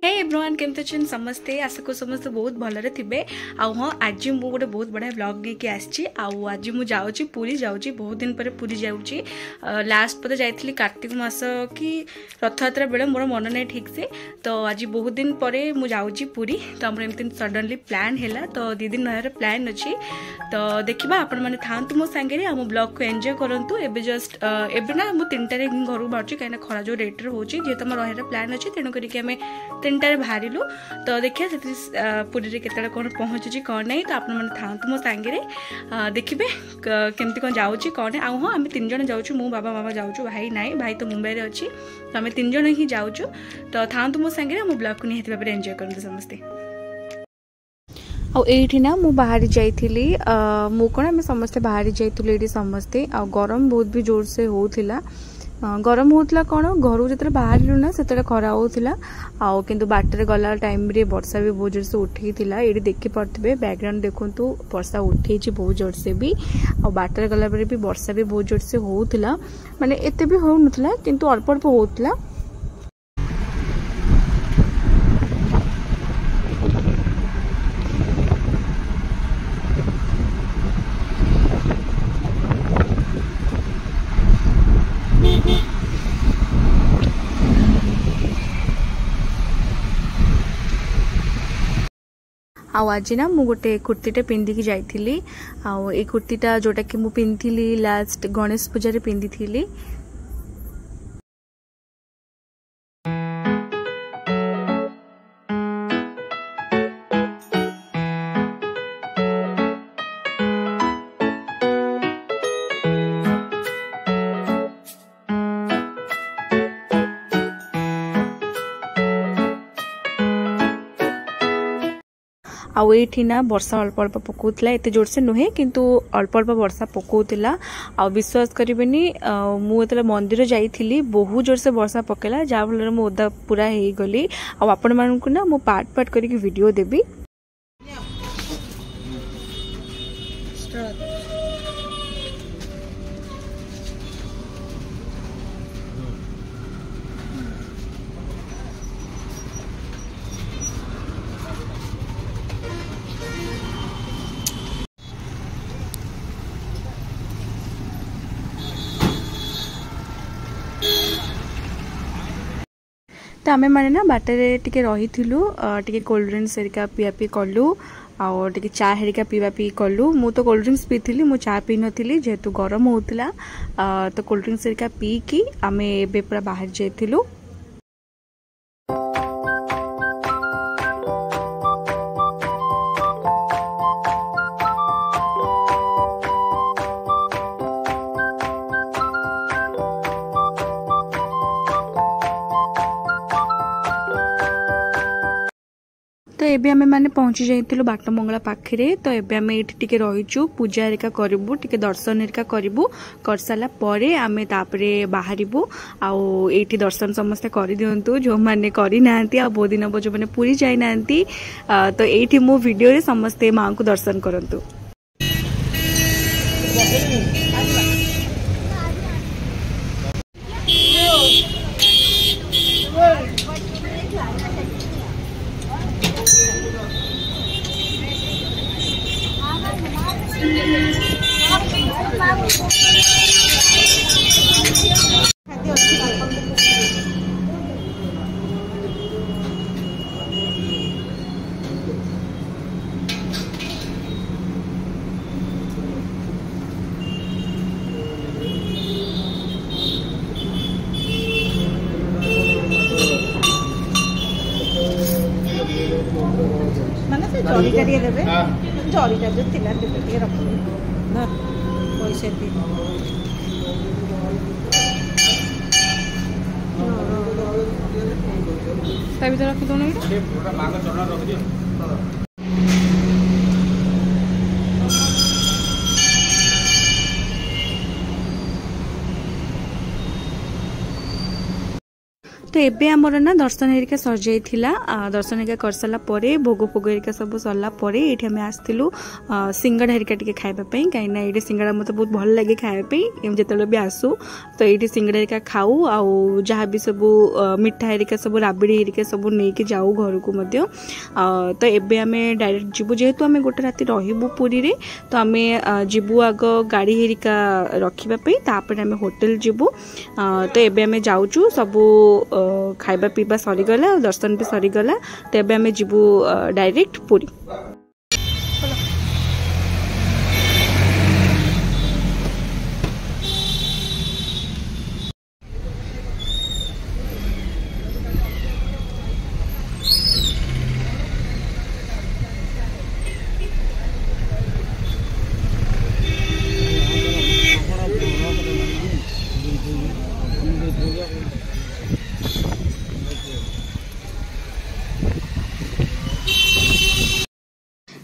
Hey everyone केमते अच्छे समस्ते आशा को समस्त बहुत भलरे थिबे आउ हाँ आज मु गोटे बहुत बढ़िया ब्लॉग लेके आसी आज मु जाऊँगी पुरी जाऊँगी बहुत दिन पर पुरी जाऊँगी लास्ट पते जाइली कार्तिक मास कि रथयात्रा बेले मोर मन नहीं ठीक से तो आज बहुत दिन पर मु जाऊँगी पुरी तो आम एमती सडनली प्लान है तो 2 दिन रहा प्लान अच्छी तो देखा आपण मैंने था मो सांगे आम ब्लॉग को एंजॉय करूँ एवं जस्ट एवं ना मुझे 3टारे घर बाहर कहीं खरा जो रेट्रे होती जेहतु आम रहा प्लान अच्छी तेणुक 3टारे बाहरिलु तो देखिए पुरी केतटा कौन पहुँचुची कौन नहीं तो आपने था मो सांगे देखिए केमती कौन जाऊँगी कौन आउ हाँ आम 3 जन जाऊँ मु बाबा मामा जाऊँ भाई नाई भाई तो मुंबई में अच्छी तो आम 3 जन ही जाऊँ तो था मो सांगे मो ब्लॉग को निहाती भाव में एंजॉय करते समस्ते आईठी ना मु बाहरी जाइली मु कौन आम समस्ते बाहरी जाइलु ये समस्ते आ गरम बहुत भी जोर से होता गरम होता कौन घर जो बाहर ना से खरा होता आउ किंतु बाटर गला टाइम रे वर्षा भी बहुत जोर से उठे ये देखिपे बैकग्राउंड देखु वर्षा उठे बहुत जोर से भी आ बाटर गला भी वर्षा भी बहुत जोर से होता माने एते भी हो नथला किंतु अल्प अल्प होता आज ना मु गोटे कुर्तीटे पिंधिकी जाइली ए कुर्तीटा जोटा कि मु पिंधिली लास्ट गणेश पूजा पिंधि थी आईठी ना वर्षा अल्प अल्प पकाउला एत जोर से नुहे किंतु अल्प अल्प वर्षा पकाउला आ विश्वास करेनि मुझे मंदिर जाइली बहुत जोर से वर्षा पकेला जहाँ फल मु ओदा पूरा हो गली आपण मानू ना मु पार्ट पार्ट करके वीडियो देबी तो आम मैंने ना बाटर टे रही टे कोल्ड ड्रिंक्स हेरिका पिया पी कलु आगे चा हेरिका पीवा पी कलु मु तो कोल्ड ड्रिंक्स पीली मु चा पी नी जेहेतु गरम होता तो कोल्ड ड्रिंक्स हेरिका पी कि आम ए पूरा बाहर जाइलु तो एबे आमे माने पहुंची जाइतिलु बाटमंगला पाखरे तो एबे आमे एठी टिके रहिचु पूजा हेरिका करिवु टिके दर्शन हेरिका करिवु कर साला परे आमे तापरे बाहरिबु आउ एठी दर्शन समस्त करि दियंतु जो माने करि नांती आ बहुत दिन जो माने पूरी जाई नांती तो एठी मो वीडियो रे समस्त मां को दर्शन करंतु जरीटा टे देवे जरीटा जो थी रख पैसा भर रखी दौन तो एबे आमर ना दर्शन हेरिका सर जाइथिला दर्शन हेरिका कर सारा परे भोग फोग हेरिका सब सरला परे एठी हमें आस्थिलु सिंगड़ा हेरिका टिके खाइबा पई काई ना एठी सिंगड़ा मते बहुत भल लागे खाइबा पई एम जेतेले भी आसु तो एठी सिंगड़ा हेरिका खाऊ आ जहाँ भी सब मिठा हेरिका सब राबिड़ी हेरिका सब नेकी जाऊ घर को मध्य तो एबे आमे डायरेक्ट जीवु जेहेतु आमे गोटे राति रहिबु पुरी रे तो आमे जीवु आग गाड़ी हेरिका रखिबा पई तापर आमे होटल जीवु तो एबे आमे जाउचु सब खाइबा पीबा सरीगला और दर्शन भी सरीगला तो एबे आमे जीवु डायरेक्ट पुरी।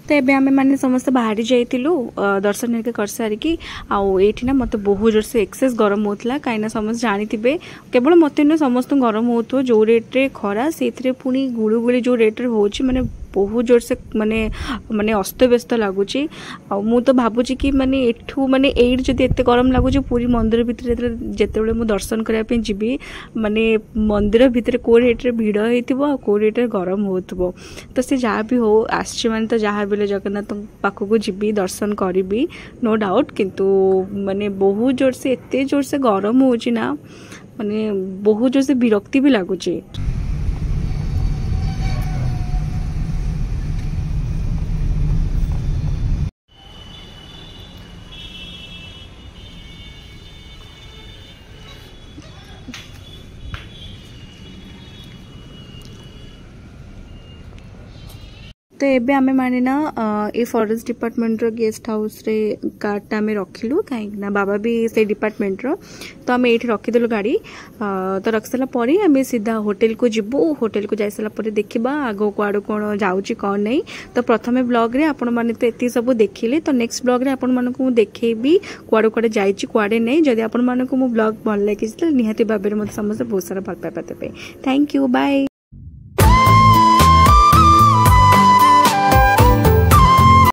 तो एबे आमे माने समस्त बाहरी जाइतिलु दर्शन हेरिका कर सारिकी आउ एठी ना मते बहुत जोर से एक्सेस गरम होतला काइना समस्त जानिथिबे केवल मते न समस्त गरम होतो जो रेट रे खरा सेथरे पुनी गुळुगुळी जो रेट रे होची माने बहुत जोर से माने माने अस्त व्यस्त लागुची आ मु तो भाबुची कि माने एठू माने एड जदि एते गरम लागुची पूरी मंदिर भितर जेतेबेले मु दर्शन करिया पे जिबी माने मंदिर भितर को रेट रे भीड़ हेतिबो को रेट रे गरम होतबो तो से जहाँ भी हो आसछि माने तो जहाँ बेले जगन्नाथ पाखक जिबी दर्शन करिबी नो डाउट किंतु माने बहुत जोर से एते जोर से गरम होची ना माने बहुत जोर से विरक्ति भी लागुची। तो एबे आमे माने ना a forest department row guest house रे कार्ड आमे रखिलु काई ना बाबा भी से डिपार्टमेंट रो तो आमे एठी रखि देलु गाड़ी तो रखसला परे आमे सीधा होटल को जिबु होटल को जाइसला परे देखिबा आगो कुआडो कोन जाउची कोन नै तो प्रथमे ब्लॉग रे आपण माने तो एती सब देखिले तो नेक्स्ट ब्लॉग रे आपण मानको मु देखेबी कुआडो कुआडे जाइची कुआडे नै जदि आपण मानको मु ब्लॉग भल लागिस त निहाती बाबे मते समस्त बहुत सारा भल पाइबा देबे। Thank you bye.